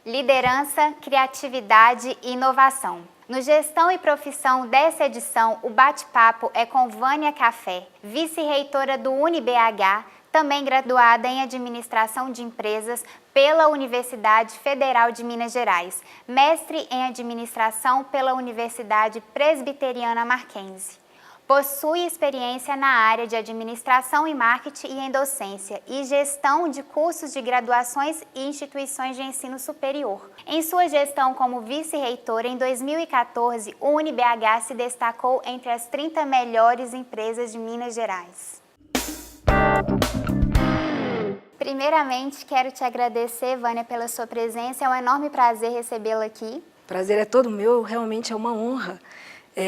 Liderança, criatividade e inovação. No Gestão e Profissão dessa edição, o bate-papo é com Vânia Café, vice-reitora do UniBH, também graduada em Administração de Empresas pela Universidade Federal de Minas Gerais, mestre em Administração pela Universidade Presbiteriana Mackenzie. Possui experiência na área de administração e marketing e em docência e gestão de cursos de graduações e instituições de ensino superior. Em sua gestão como vice-reitora, em 2014, o UniBH se destacou entre as 30 melhores empresas de Minas Gerais. Primeiramente, quero te agradecer, Vânia, pela sua presença. É um enorme prazer recebê-la aqui. O prazer é todo meu, realmente é uma honra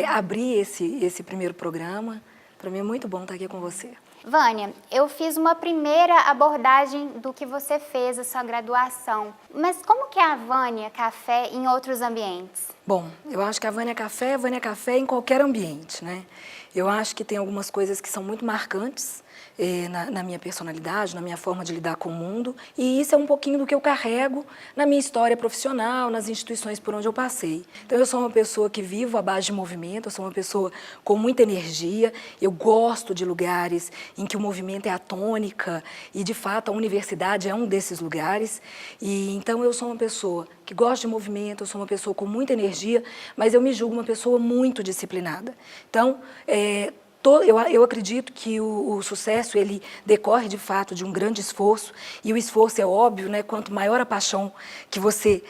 abrir esse primeiro programa. Para mim é muito bom estar aqui com você. Vânia, eu fiz uma primeira abordagem do que você fez, a sua graduação. Mas como que é a Vânia Café em outros ambientes? Bom, eu acho que a Vânia Café é Vânia Café em qualquer ambiente, né? Eu acho que tem algumas coisas que são muito marcantes na minha personalidade, na minha forma de lidar com o mundo, e isso é um pouquinho do que eu carrego na minha história profissional, nas instituições por onde eu passei. Então eu sou uma pessoa que vivo à base de movimento, eu sou uma pessoa com muita energia, eu gosto de lugares em que o movimento é a tônica, e de fato a universidade é um desses lugares, e então eu sou uma pessoa que gosta de movimento, eu sou uma pessoa com muita energia, mas eu me julgo uma pessoa muito disciplinada. Então, eu acredito que o sucesso, ele decorre de fato de um grande esforço, e o esforço é óbvio, né? Quanto maior a paixão que você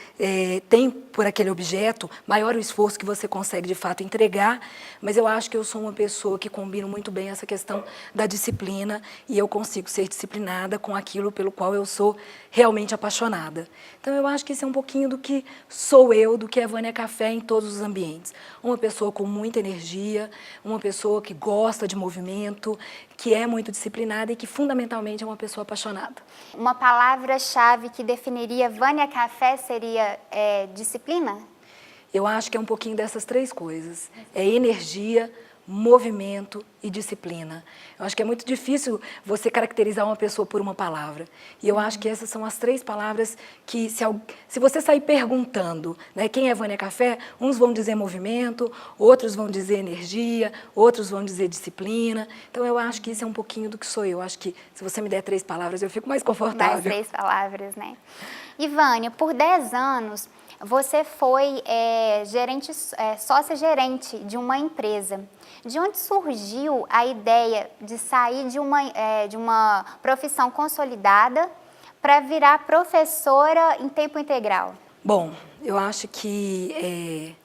tem por aquele objeto, maior o esforço que você consegue de fato entregar, mas eu acho que eu sou uma pessoa que combina muito bem essa questão da disciplina, e eu consigo ser disciplinada com aquilo pelo qual eu sou realmente apaixonada. Então eu acho que isso é um pouquinho do que sou eu, do que é Vânia Café em todos os ambientes. Uma pessoa com muita energia, uma pessoa que gosta de movimento, que é muito disciplinada e que fundamentalmente é uma pessoa apaixonada. Uma palavra-chave que definiria Vânia Café seria disciplina? Eu acho que é um pouquinho dessas três coisas. É energia, movimento e disciplina. Eu acho que é muito difícil você caracterizar uma pessoa por uma palavra. E eu acho que essas são as três palavras que, se você sair perguntando, né, quem é Vânia Café, uns vão dizer movimento, outros vão dizer energia, outros vão dizer disciplina. Então eu acho que isso é um pouquinho do que sou eu. Acho que se você me der três palavras, eu fico mais confortável. Mais três palavras, né? E Vânia, por 10 anos, você foi sócia-gerente de uma empresa. De onde surgiu a ideia de sair de uma profissão consolidada para virar professora em tempo integral? Bom, eu acho que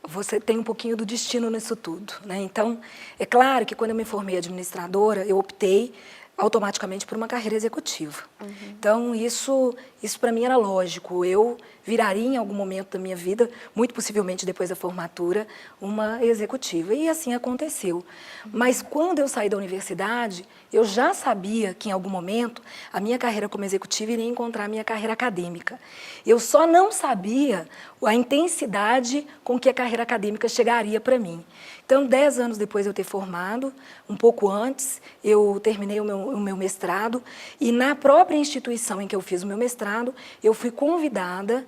você tem um pouquinho do destino nisso tudo, né? Então, é claro que quando eu me formei administradora, eu optei automaticamente por uma carreira executiva. Então, isso para mim era lógico. Eu viraria em algum momento da minha vida, muito possivelmente depois da formatura, uma executiva. E assim aconteceu. Mas quando eu saí da universidade, eu já sabia que em algum momento a minha carreira como executiva iria encontrar a minha carreira acadêmica. Eu só não sabia a intensidade com que a carreira acadêmica chegaria para mim. Então, 10 anos depois de eu ter formado, um pouco antes, eu terminei o meu mestrado, e na própria instituição em que eu fiz o meu mestrado, eu fui convidada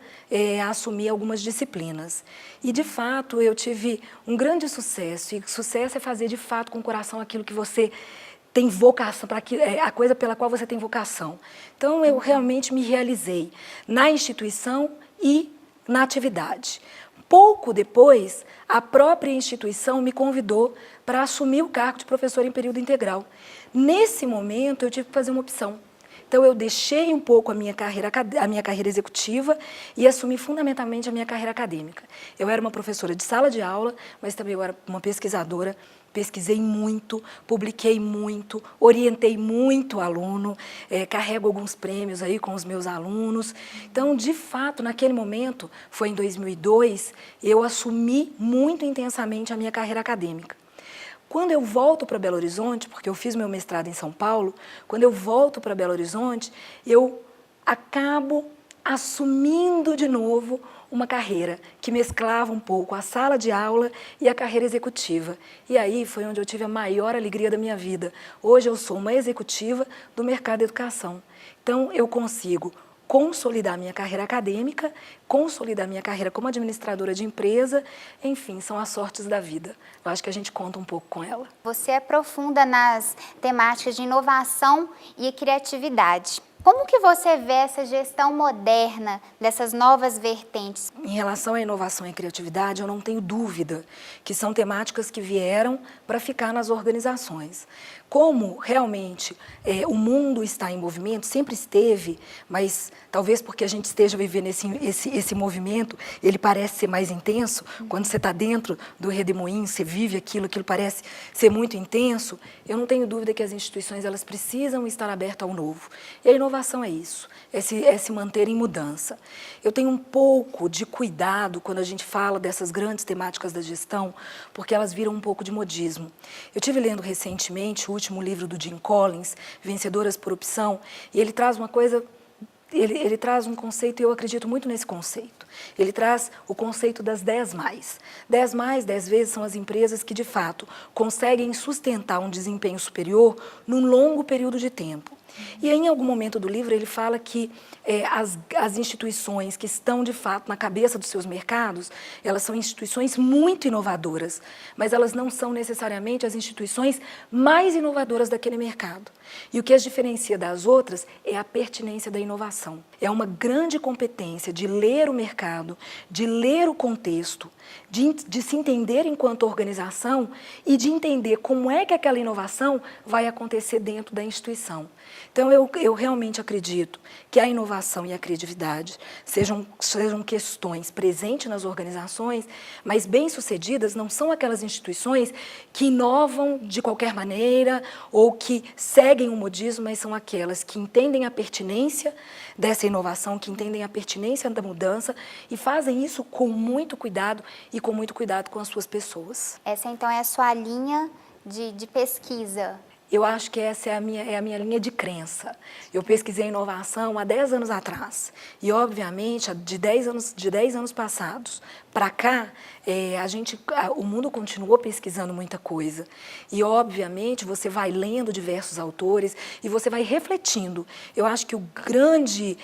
a assumir algumas disciplinas. E, de fato, eu tive um grande sucesso, e sucesso é fazer, de fato, com o coração aquilo que você tem vocação, a coisa pela qual você tem vocação. Então, eu realmente me realizei na instituição e na atividade. Pouco depois, a própria instituição me convidou para assumir o cargo de professora em período integral. Nesse momento, eu tive que fazer uma opção. Então, eu deixei um pouco a minha carreira executiva e assumi fundamentalmente a minha carreira acadêmica. Eu era uma professora de sala de aula, mas também eu era uma pesquisadora. Pesquisei muito, publiquei muito, orientei muito aluno, carrego alguns prêmios aí com os meus alunos. Então, de fato, naquele momento, foi em 2002, eu assumi muito intensamente a minha carreira acadêmica. Quando eu volto para Belo Horizonte, porque eu fiz meu mestrado em São Paulo, quando eu volto para Belo Horizonte, eu acabo assumindo de novo uma carreira que mesclava um pouco a sala de aula e a carreira executiva. E aí foi onde eu tive a maior alegria da minha vida. Hoje eu sou uma executiva do mercado da educação. Então eu consigo consolidar minha carreira acadêmica, consolidar minha carreira como administradora de empresa, enfim, são as sortes da vida. Eu acho que a gente conta um pouco com ela. Você é profunda nas temáticas de inovação e criatividade. Como que você vê essa gestão moderna dessas novas vertentes? Em relação à inovação e criatividade, eu não tenho dúvida que são temáticas que vieram para ficar nas organizações. Como realmente o mundo está em movimento, sempre esteve, mas talvez porque a gente esteja vivendo esse movimento, ele parece ser mais intenso. Quando você está dentro do redemoinho, você vive aquilo parece ser muito intenso. Eu não tenho dúvida que as instituições elas precisam estar abertas ao novo. E a inovação é isso, é se manter em mudança. Eu tenho um pouco de cuidado quando a gente fala dessas grandes temáticas da gestão, porque elas viram um pouco de modismo. Eu estive lendo recentemente o último livro do Jim Collins, Vencedoras por Opção, e ele traz uma coisa, ele traz um conceito, e eu acredito muito nesse conceito. Ele traz o conceito das 10 mais. 10 mais, 10 vezes, são as empresas que, de fato, conseguem sustentar um desempenho superior num longo período de tempo. E aí, em algum momento do livro, ele fala que as instituições que estão, de fato, na cabeça dos seus mercados, elas são instituições muito inovadoras, mas elas não são necessariamente as instituições mais inovadoras daquele mercado. E o que as diferencia das outras é a pertinência da inovação. É uma grande competência de ler o mercado, de ler o contexto, de se entender enquanto organização e de entender como é que aquela inovação vai acontecer dentro da instituição. Então, eu realmente acredito que a inovação e a criatividade sejam questões presentes nas organizações, mas bem-sucedidas não são aquelas instituições que inovam de qualquer maneira ou que seguem o modismo, mas são aquelas que entendem a pertinência dessa inovação, que entendem a pertinência da mudança e fazem isso com muito cuidado e com muito cuidado com as suas pessoas. Essa, então, é a sua linha de pesquisa? Eu acho que essa é a minha linha de crença. Eu pesquisei inovação há 10 anos atrás. E, obviamente, de 10 anos passados para cá, o mundo continuou pesquisando muita coisa. E, obviamente, você vai lendo diversos autores e você vai refletindo. Eu acho que o grande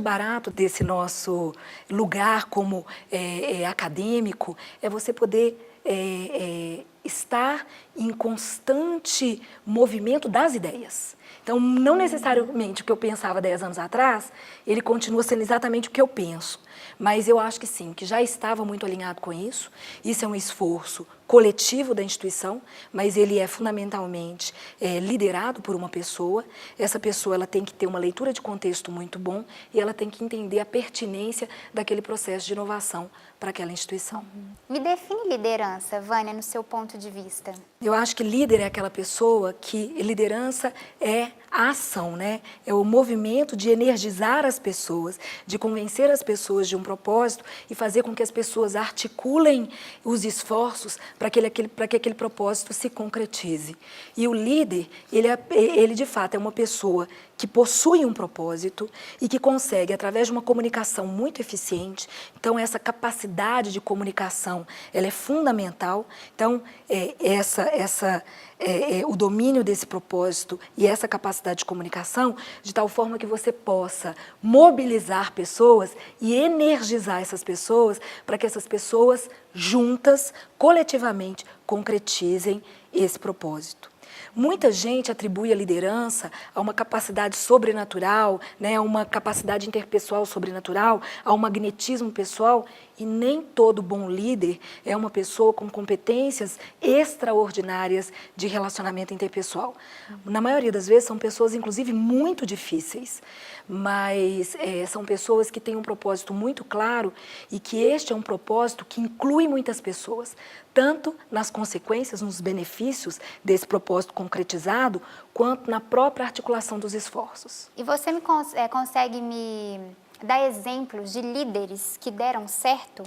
barato desse nosso lugar como acadêmico é você poder estar em constante movimento das ideias. Então, não necessariamente o que eu pensava 10 anos atrás, ele continua sendo exatamente o que eu penso. Mas eu acho que sim, que já estava muito alinhado com isso. Isso é um esforço coletivo da instituição, mas ele é fundamentalmente liderado por uma pessoa. Essa pessoa ela tem que ter uma leitura de contexto muito bom e ela tem que entender a pertinência daquele processo de inovação para aquela instituição. Me define liderança, Vânia, no seu ponto de vista. Eu acho que líder é aquela pessoa que liderança é a ação, né? É o movimento de energizar as pessoas, de convencer as pessoas de um propósito e fazer com que as pessoas articulem os esforços para que aquele propósito se concretize. E o líder, ele de fato é uma pessoa que possui um propósito e que consegue, através de uma comunicação muito eficiente, então essa capacidade de comunicação, ela é fundamental. Então, o domínio desse propósito e essa capacidade de comunicação, de tal forma que você possa mobilizar pessoas e energizar essas pessoas para que essas pessoas juntas, coletivamente, concretizem esse propósito. Muita gente atribui a liderança a uma capacidade sobrenatural, né, a uma capacidade interpessoal sobrenatural, a um magnetismo pessoal, e nem todo bom líder é uma pessoa com competências extraordinárias de relacionamento interpessoal. Na maioria das vezes são pessoas, inclusive, muito difíceis, mas são pessoas que têm um propósito muito claro e que este é um propósito que inclui muitas pessoas, tanto nas consequências, nos benefícios desse propósito concretizado, quanto na própria articulação dos esforços. E você consegue me dar exemplos de líderes que deram certo?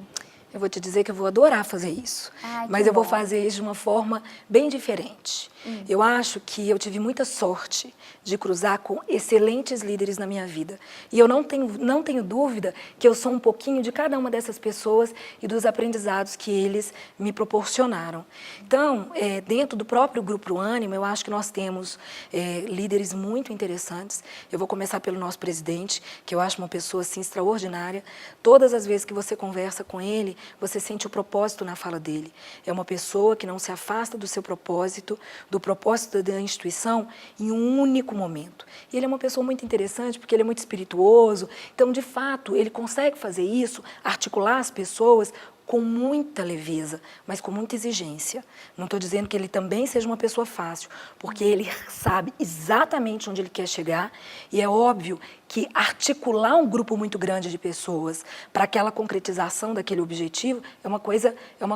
Eu vou te dizer que eu vou adorar fazer isso, Ai, mas que eu vou bom. fazer isso de uma forma bem diferente. Eu acho que eu tive muita sorte de cruzar com excelentes líderes na minha vida. E eu não tenho dúvida que eu sou um pouquinho de cada uma dessas pessoas e dos aprendizados que eles me proporcionaram. Então, dentro do próprio Grupo Ânima, eu acho que nós temos líderes muito interessantes. Eu vou começar pelo nosso presidente, que eu acho uma pessoa assim, extraordinária. Todas as vezes que você conversa com ele, você sente o propósito na fala dele. É uma pessoa que não se afasta do seu propósito, do propósito da instituição, em um único momento. E ele é uma pessoa muito interessante, porque ele é muito espirituoso. Então, de fato, ele consegue fazer isso, articular as pessoas com muita leveza, mas com muita exigência. Não estou dizendo que ele também seja uma pessoa fácil, porque ele sabe exatamente onde ele quer chegar, e é óbvio que articular um grupo muito grande de pessoas para aquela concretização daquele objetivo é uma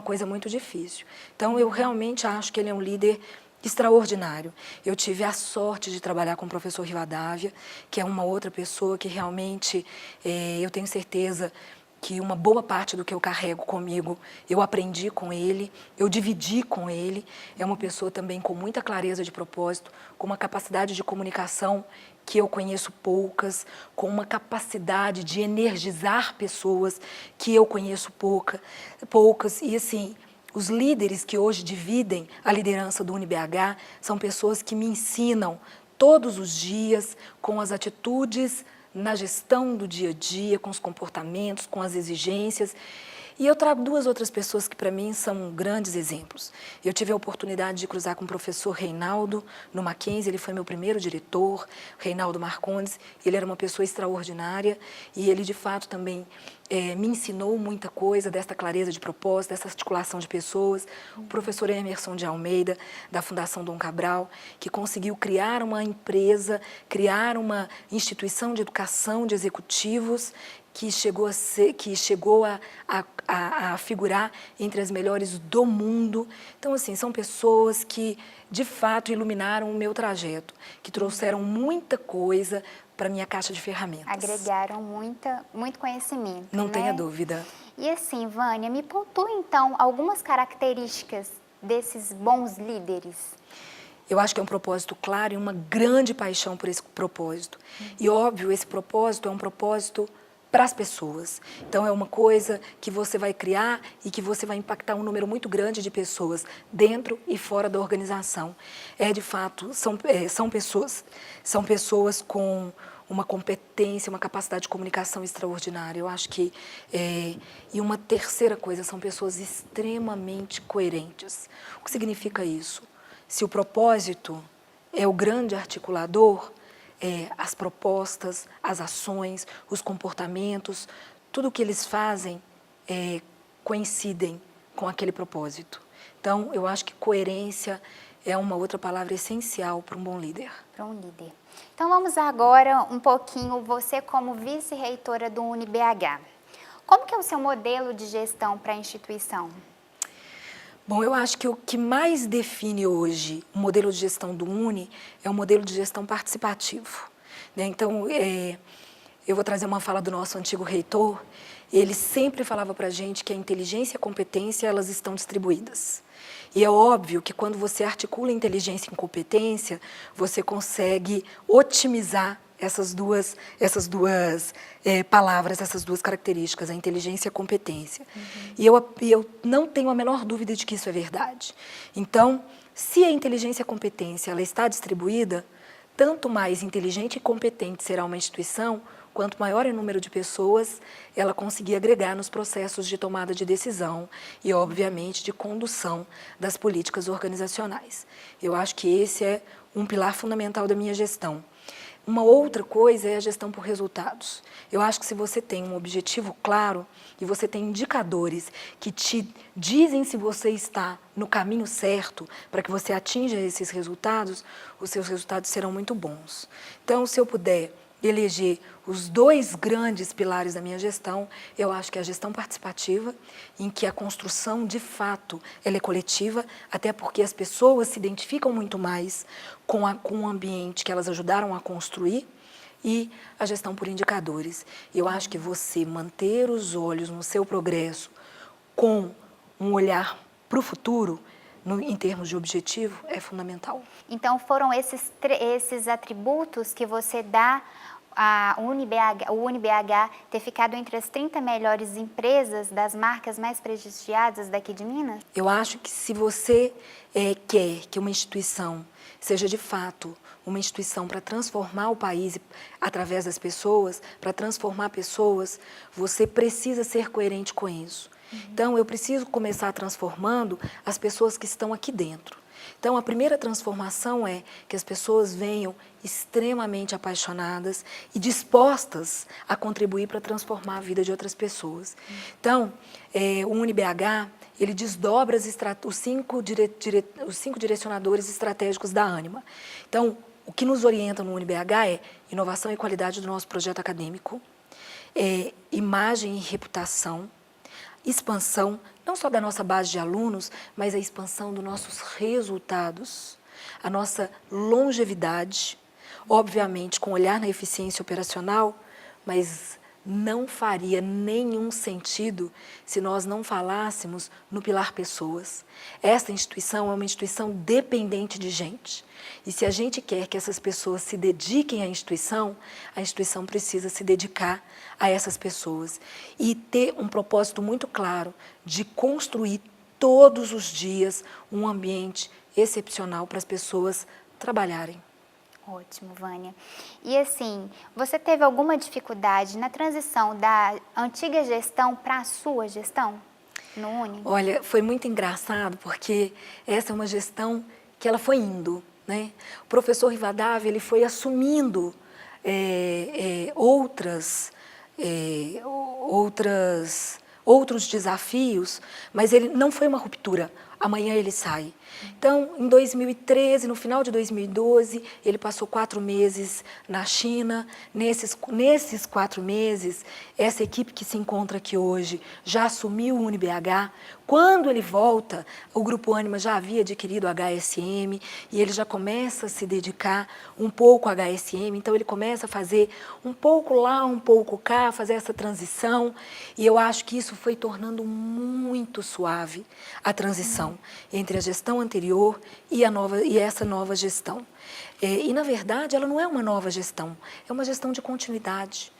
coisa muito difícil. Então, eu realmente acho que ele é um líder extraordinário. Eu tive a sorte de trabalhar com o professor Rivadavia, que é uma outra pessoa que realmente, eu tenho certeza que uma boa parte do que eu carrego comigo, eu aprendi com ele, eu dividi com ele. É uma pessoa também com muita clareza de propósito, com uma capacidade de comunicação que eu conheço poucas, com uma capacidade de energizar pessoas que eu conheço poucas. E assim, os líderes que hoje dividem a liderança do UniBH são pessoas que me ensinam todos os dias com as atitudes na gestão do dia a dia, com os comportamentos, com as exigências. E eu trago duas outras pessoas que, para mim, são grandes exemplos. Eu tive a oportunidade de cruzar com o professor Reinaldo no Mackenzie, ele foi meu primeiro diretor, Reinaldo Marcondes. Ele era uma pessoa extraordinária e ele, de fato, também me ensinou muita coisa desta clareza de propósito, dessa articulação de pessoas. O professor Emerson de Almeida, da Fundação Dom Cabral, que conseguiu criar uma empresa, criar uma instituição de educação de executivos que chegou a figurar entre as melhores do mundo. Então, assim, são pessoas que, de fato, iluminaram o meu trajeto, que trouxeram muita coisa para a minha caixa de ferramentas. Agregaram muito conhecimento, Não né? tenha dúvida. E assim, Vânia, me pontua então algumas características desses bons líderes. Eu acho que é um propósito claro e uma grande paixão por esse propósito. E, óbvio, esse propósito é um propósito para as pessoas. Então, é uma coisa que você vai criar e que você vai impactar um número muito grande de pessoas dentro e fora da organização. De fato, são pessoas com uma competência, uma capacidade de comunicação extraordinária. Eu acho que... e uma terceira coisa, são pessoas extremamente coerentes. O que significa isso? Se o propósito é o grande articulador, as propostas, as ações, os comportamentos, tudo o que eles fazem coincidem com aquele propósito. Então, eu acho que coerência é uma outra palavra essencial para um bom líder. Para um líder. Então, vamos agora um pouquinho, você como vice-reitora do UniBH. Como que é o seu modelo de gestão para a instituição? Bom, eu acho que o que mais define hoje o modelo de gestão do Uni é o modelo de gestão participativo, né? Então, eu vou trazer uma fala do nosso antigo reitor. Ele sempre falava para a gente que a inteligência e a competência, elas estão distribuídas. E é óbvio que quando você articula inteligência e competência, você consegue otimizar essas duas palavras, essas duas características, a inteligência e a competência. E eu não tenho a menor dúvida de que isso é verdade. Então, se a inteligência e a competência ela está distribuída, tanto mais inteligente e competente será uma instituição, quanto maior é o número de pessoas ela conseguir agregar nos processos de tomada de decisão e, obviamente, de condução das políticas organizacionais. Eu acho que esse é um pilar fundamental da minha gestão. Uma outra coisa é a gestão por resultados. Eu acho que se você tem um objetivo claro e você tem indicadores que te dizem se você está no caminho certo para que você atinja esses resultados, os seus resultados serão muito bons. Então, se eu puder eleger os dois grandes pilares da minha gestão, eu acho que é a gestão participativa, em que a construção, de fato, ela é coletiva, até porque as pessoas se identificam muito mais com o ambiente que elas ajudaram a construir, e a gestão por indicadores. Eu acho que você manter os olhos no seu progresso, com um olhar para o futuro, em termos de objetivo, é fundamental. Então foram esses atributos que você dá o UniBH ter ficado entre as 30 melhores empresas das marcas mais prestigiadas daqui de Minas? Eu acho que se você quer que uma instituição seja de fato uma instituição para transformar o país através das pessoas, para transformar pessoas, você precisa ser coerente com isso. Então, eu preciso começar transformando as pessoas que estão aqui dentro. Então, a primeira transformação é que as pessoas venham extremamente apaixonadas e dispostas a contribuir para transformar a vida de outras pessoas. Então, o UniBH, ele desdobra os 5 direcionadores estratégicos da Ânima. Então, o que nos orienta no UniBH é inovação e qualidade do nosso projeto acadêmico, imagem e reputação, expansão, não só da nossa base de alunos, mas a expansão dos nossos resultados, a nossa longevidade, obviamente com olhar na eficiência operacional, mas não faria nenhum sentido se nós não falássemos no pilar pessoas. Esta instituição é uma instituição dependente de gente. E se a gente quer que essas pessoas se dediquem à instituição, a instituição precisa se dedicar a essas pessoas e ter um propósito muito claro de construir todos os dias um ambiente excepcional para as pessoas trabalharem. Ótimo, Vânia. E assim, você teve alguma dificuldade na transição da antiga gestão para a sua gestão no Uni? Olha, foi muito engraçado porque essa é uma gestão que ela foi indo, né? O professor Rivadavia, ele foi assumindo outros desafios, mas ele não foi uma ruptura. Amanhã ele sai. Então, em 2013, no final de 2012, ele passou 4 meses na China. Nesses 4 meses, essa equipe que se encontra aqui hoje já assumiu o UniBH. Quando ele volta, o Grupo Ânima já havia adquirido o HSM e ele já começa a se dedicar um pouco ao HSM. Então, ele começa a fazer um pouco lá, um pouco cá, fazer essa transição. E eu acho que isso foi tornando muito suave a transição entre a gestão anterior e essa nova gestão. E, na verdade, ela não é uma nova gestão, é uma gestão de continuidade.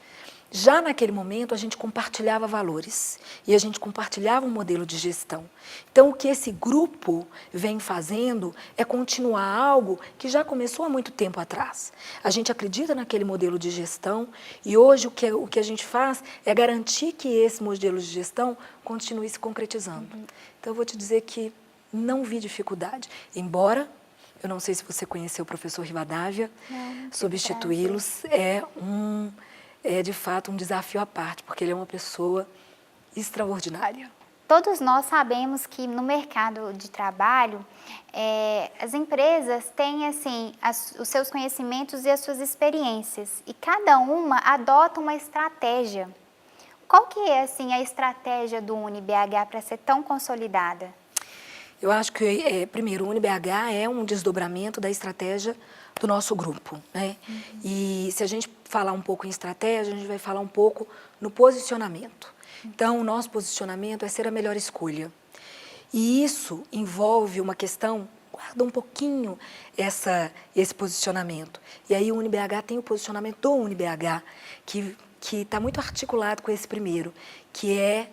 Já naquele momento, a gente compartilhava valores e a gente compartilhava um modelo de gestão. Então, o que esse grupo vem fazendo é continuar algo que já começou há muito tempo atrás. A gente acredita naquele modelo de gestão e hoje o que a gente faz é garantir que esse modelo de gestão continue se concretizando. Então, eu vou te dizer que não vi dificuldade, embora, eu não sei se você conheceu o professor Rivadavia, substituí-los é de fato um desafio à parte, porque ele é uma pessoa extraordinária. Todos nós sabemos que no mercado de trabalho, as empresas têm assim, os seus conhecimentos e as suas experiências, e cada uma adota uma estratégia. Qual que é assim, a estratégia do UniBH para ser tão consolidada? Eu acho que, primeiro, o UniBH é um desdobramento da estratégia do nosso grupo, né? E se a gente falar um pouco em estratégia, a gente vai falar um pouco no posicionamento. Então, o nosso posicionamento é ser a melhor escolha. E isso envolve uma questão, guarda um pouquinho esse posicionamento. E aí o UniBH tem o posicionamento do UniBH, que está muito articulado com esse primeiro, que é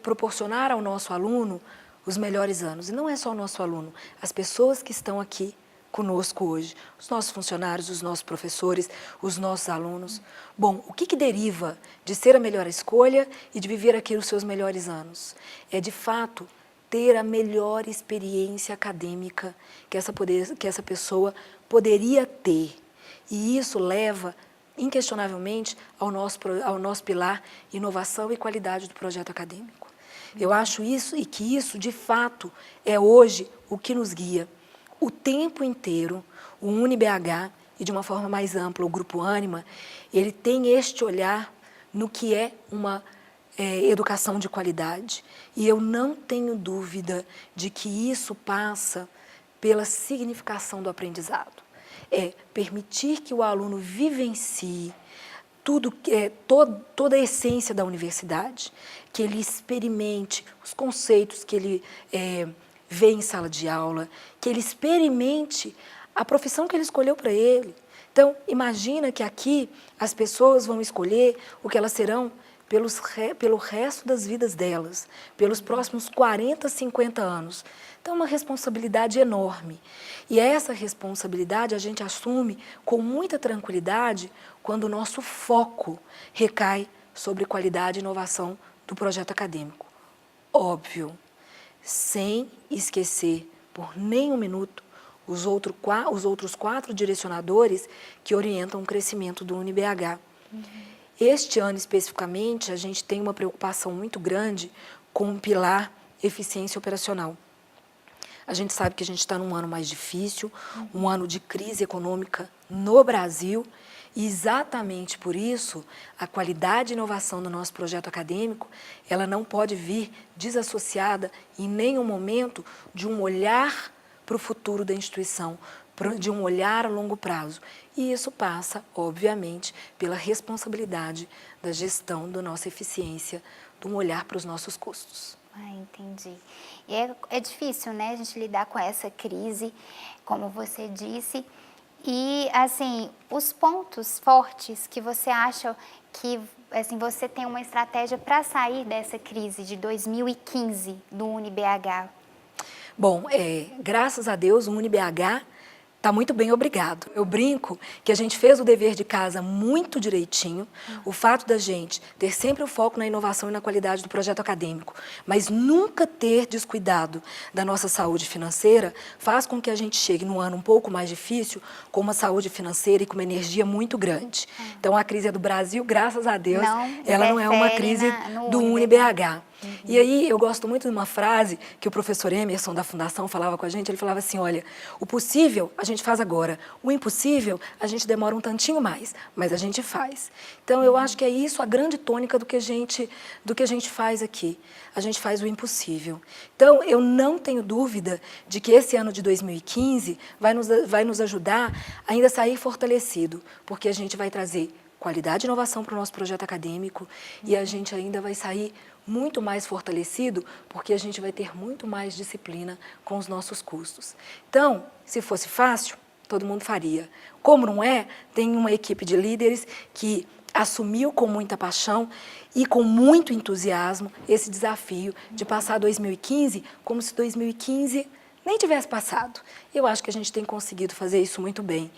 proporcionar ao nosso aluno os melhores anos. E não é só o nosso aluno, as pessoas que estão aqui conosco hoje, os nossos funcionários, os nossos professores, os nossos alunos. Bom, o que deriva de ser a melhor escolha e de viver aqui os seus melhores anos? É, de fato, ter a melhor experiência acadêmica que essa pessoa poderia ter. E isso leva, inquestionavelmente, ao nosso pilar inovação e qualidade do projeto acadêmico. Eu acho isso, e que isso, de fato, é hoje o que nos guia. O tempo inteiro, o UniBH, e de uma forma mais ampla, o Grupo Ânima, ele tem este olhar no que é uma educação de qualidade. E eu não tenho dúvida de que isso passa pela significação do aprendizado. É permitir que o aluno vivencie toda a essência da universidade, que ele experimente os conceitos que ele vê em sala de aula, que ele experimente a profissão que ele escolheu para ele. Então, imagina que aqui as pessoas vão escolher o que elas serão pelo resto das vidas delas, pelos próximos 40, 50 anos. Então, é uma responsabilidade enorme. E essa responsabilidade a gente assume com muita tranquilidade quando o nosso foco recai sobre qualidade e inovação do projeto acadêmico. Óbvio, sem esquecer por nem um minuto os outros 4 direcionadores que orientam o crescimento do UniBH. Este ano, especificamente, a gente tem uma preocupação muito grande com o pilar eficiência operacional. A gente sabe que a gente está num ano mais difícil, um ano de crise econômica no Brasil, e exatamente por isso, a qualidade e inovação do nosso projeto acadêmico, ela não pode vir desassociada em nenhum momento de um olhar para o futuro da instituição, de um olhar a longo prazo. E isso passa, obviamente, pela responsabilidade da gestão da nossa eficiência, de um olhar para os nossos custos. Ah, entendi. E é difícil, né, a gente lidar com essa crise, como você disse. E, assim, os pontos fortes que você acha que, assim, você tem uma estratégia para sair dessa crise de 2015 do UniBH? Bom, graças a Deus, o UniBH está muito bem, obrigado. Eu brinco que a gente fez o dever de casa muito direitinho. O fato da gente ter sempre o foco na inovação e na qualidade do projeto acadêmico, mas nunca ter descuidado da nossa saúde financeira, faz com que a gente chegue num ano um pouco mais difícil, com uma saúde financeira e com uma energia muito grande. Então, a crise é do Brasil, graças a Deus, ela não é uma crise do UniBH. E aí, eu gosto muito de uma frase que o professor Emerson, da Fundação, falava com a gente. Ele falava assim, olha, o possível a gente faz agora, o impossível a gente demora um tantinho mais, mas a gente faz. Então, eu acho que é isso a grande tônica do que a gente faz aqui. A gente faz o impossível. Então, eu não tenho dúvida de que esse ano de 2015 vai nos ajudar a ainda sair fortalecido, porque a gente vai trazer qualidade e inovação para o nosso projeto acadêmico e a gente ainda vai sair muito mais fortalecido, porque a gente vai ter muito mais disciplina com os nossos custos. Então, se fosse fácil, todo mundo faria. Como não é, tem uma equipe de líderes que assumiu com muita paixão e com muito entusiasmo esse desafio de passar 2015 como se 2015 nem tivesse passado. Eu acho que a gente tem conseguido fazer isso muito bem.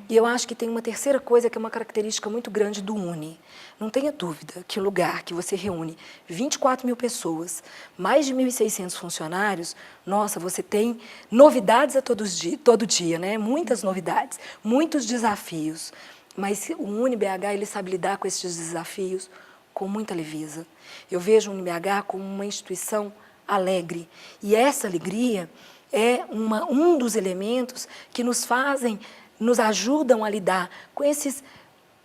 E eu acho que tem uma terceira coisa que é uma característica muito grande do Uni. Não tenha dúvida que o lugar que você reúne 24 mil pessoas, mais de 1.600 funcionários, nossa, você tem novidades a todo dia, né? Muitas novidades, muitos desafios. Mas o UniBH, ele sabe lidar com esses desafios com muita leveza. Eu vejo o UniBH como uma instituição alegre. E essa alegria é um dos elementos que nos ajudam a lidar com esses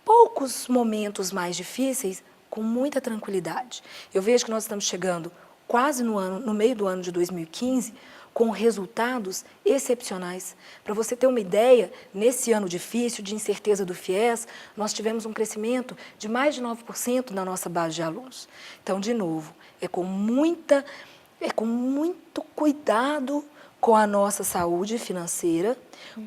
poucos momentos mais difíceis com muita tranquilidade. Eu vejo que nós estamos chegando quase no meio do ano de 2015 com resultados excepcionais. Para você ter uma ideia, nesse ano difícil, de incerteza do FIES, nós tivemos um crescimento de mais de 9% na nossa base de alunos. Então, de novo, é com muito cuidado com a nossa saúde financeira,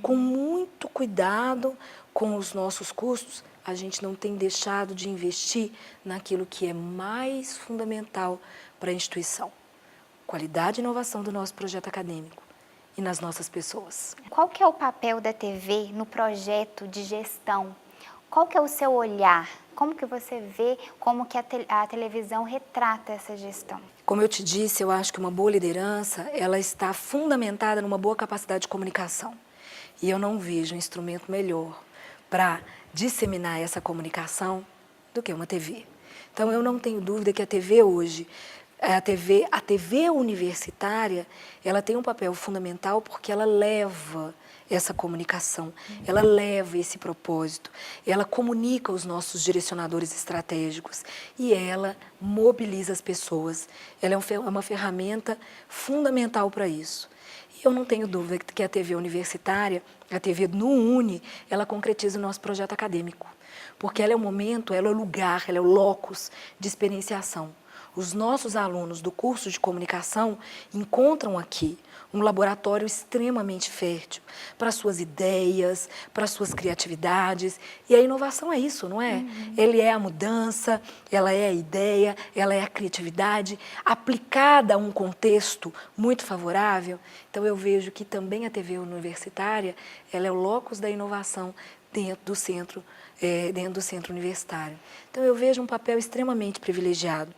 com muito cuidado com os nossos custos, a gente não tem deixado de investir naquilo que é mais fundamental para a instituição. Qualidade e inovação do nosso projeto acadêmico e nas nossas pessoas. Qual que é o papel da TV no projeto de gestão? Qual que é o seu olhar? Como que você vê como que a televisão retrata essa gestão? Como eu te disse, eu acho que uma boa liderança, ela está fundamentada numa boa capacidade de comunicação. E eu não vejo um instrumento melhor para disseminar essa comunicação do que uma TV. Então, eu não tenho dúvida que a TV hoje, a TV universitária, ela tem um papel fundamental porque ela leva essa comunicação, ela leva esse propósito, ela comunica os nossos direcionadores estratégicos e ela mobiliza as pessoas. Ela é uma ferramenta fundamental para isso. E eu não tenho dúvida que a TV universitária, a TV no Uni, ela concretiza o nosso projeto acadêmico. Porque ela é o momento, ela é o lugar, ela é o locus de experienciação. Os nossos alunos do curso de comunicação encontram aqui um laboratório extremamente fértil para suas ideias, para suas criatividades. E a inovação é isso, não é? Ele é a mudança, ela é a ideia, ela é a criatividade aplicada a um contexto muito favorável. Então eu vejo que também a TV universitária, ela é o locus da inovação dentro do centro universitário. Então eu vejo um papel extremamente privilegiado.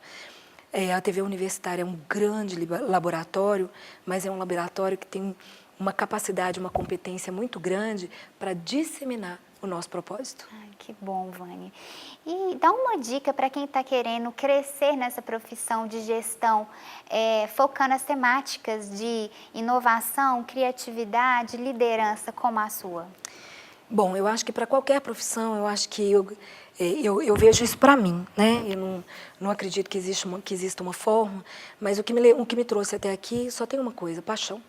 A TV universitária é um grande laboratório, mas é um laboratório que tem uma capacidade, uma competência muito grande para disseminar o nosso propósito. Ai, que bom, Vânia. E dá uma dica para quem está querendo crescer nessa profissão de gestão, focando as temáticas de inovação, criatividade, liderança como a sua. Bom, eu acho que para qualquer profissão, eu acho que eu vejo isso para mim, né? Eu não acredito que exista uma forma, mas o que me trouxe até aqui só tem uma coisa, paixão.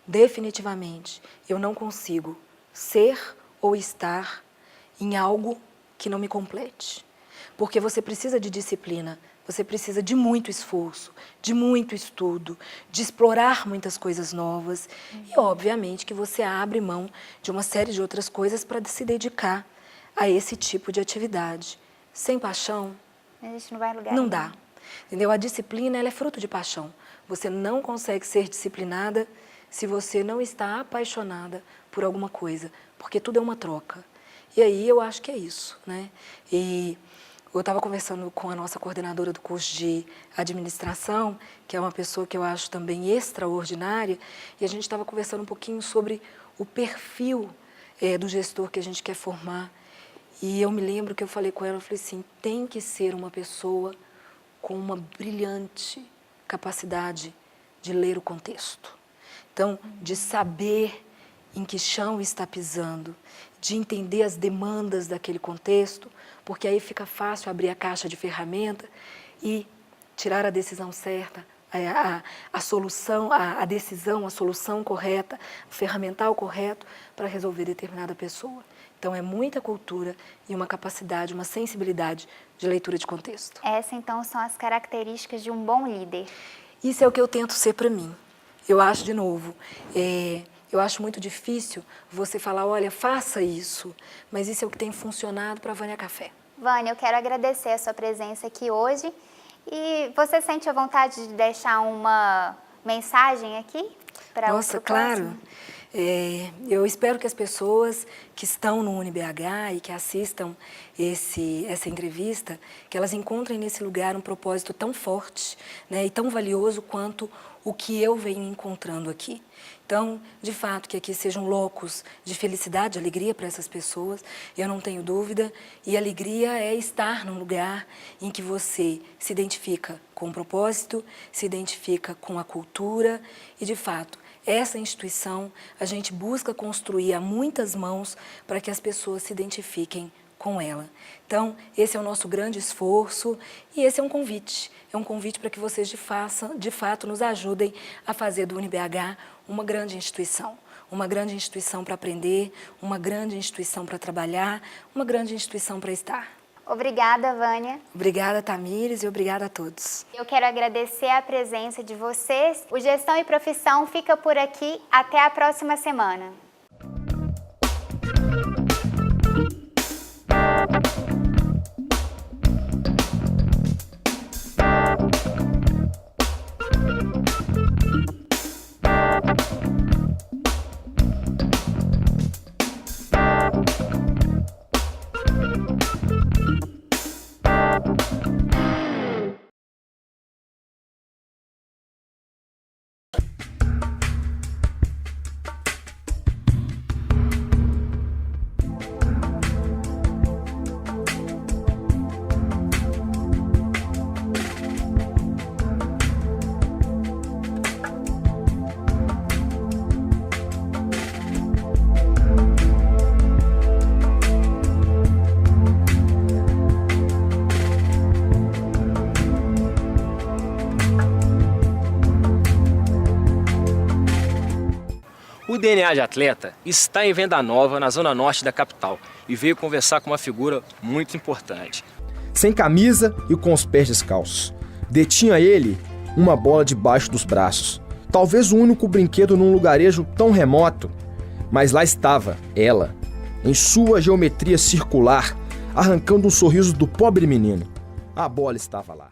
Definitivamente, eu não consigo ser ou estar em algo que não me complete. Porque você precisa de disciplina, você precisa de muito esforço, de muito estudo, de explorar muitas coisas novas. E, obviamente, que você abre mão de uma série de outras coisas para se dedicar a esse tipo de atividade. Sem paixão, A gente não vai a lugar não nenhum. dá. Entendeu? A disciplina, ela é fruto de paixão. Você não consegue ser disciplinada se você não está apaixonada por alguma coisa, porque tudo é uma troca. E aí eu acho que é isso, né? E eu estava conversando com a nossa coordenadora do curso de administração, que é uma pessoa que eu acho também extraordinária, e a gente estava conversando um pouquinho sobre o perfil do gestor que a gente quer formar. E eu me lembro que eu falei com ela, eu falei assim, tem que ser uma pessoa com uma brilhante capacidade de ler o contexto. Então, de saber em que chão está pisando, de entender as demandas daquele contexto, porque aí fica fácil abrir a caixa de ferramenta e tirar a decisão certa, a solução, a decisão, a solução correta, o ferramental correto para resolver determinada pessoa. Então, é muita cultura e uma capacidade, uma sensibilidade de leitura de contexto. Essas, então, são as características de um bom líder. Isso é o que eu tento ser para mim. Eu acho, de novo, eu acho muito difícil você falar, olha, faça isso, mas isso é o que tem funcionado para a Vânia Café. Vânia, eu quero agradecer a sua presença aqui hoje. E você sente a vontade de deixar uma mensagem aqui para o Nossa, claro. Eu espero que as pessoas que estão no UniBH e que assistam essa entrevista, que elas encontrem nesse lugar um propósito tão forte, né, e tão valioso quanto o que eu venho encontrando aqui. Então, de fato, que aqui seja um locus de felicidade, de alegria para essas pessoas, eu não tenho dúvida. E alegria é estar num lugar em que você se identifica com o propósito, se identifica com a cultura e, de fato, essa instituição a gente busca construir a muitas mãos para que as pessoas se identifiquem com ela. Então, esse é o nosso grande esforço e esse é um convite. É um convite para que vocês, de fato, nos ajudem a fazer do UniBH uma grande instituição para aprender, uma grande instituição para trabalhar, uma grande instituição para estar. Obrigada, Vânia. Obrigada, Tamires, e obrigada a todos. Eu quero agradecer a presença de vocês. O Gestão e Profissão fica por aqui. Até a próxima semana. DNA de Atleta está em Venda Nova, na zona norte da capital, e veio conversar com uma figura muito importante. Sem camisa e com os pés descalços. Detinha ele uma bola debaixo dos braços. Talvez o único brinquedo num lugarejo tão remoto. Mas lá estava ela, em sua geometria circular, arrancando um sorriso do pobre menino. A bola estava lá.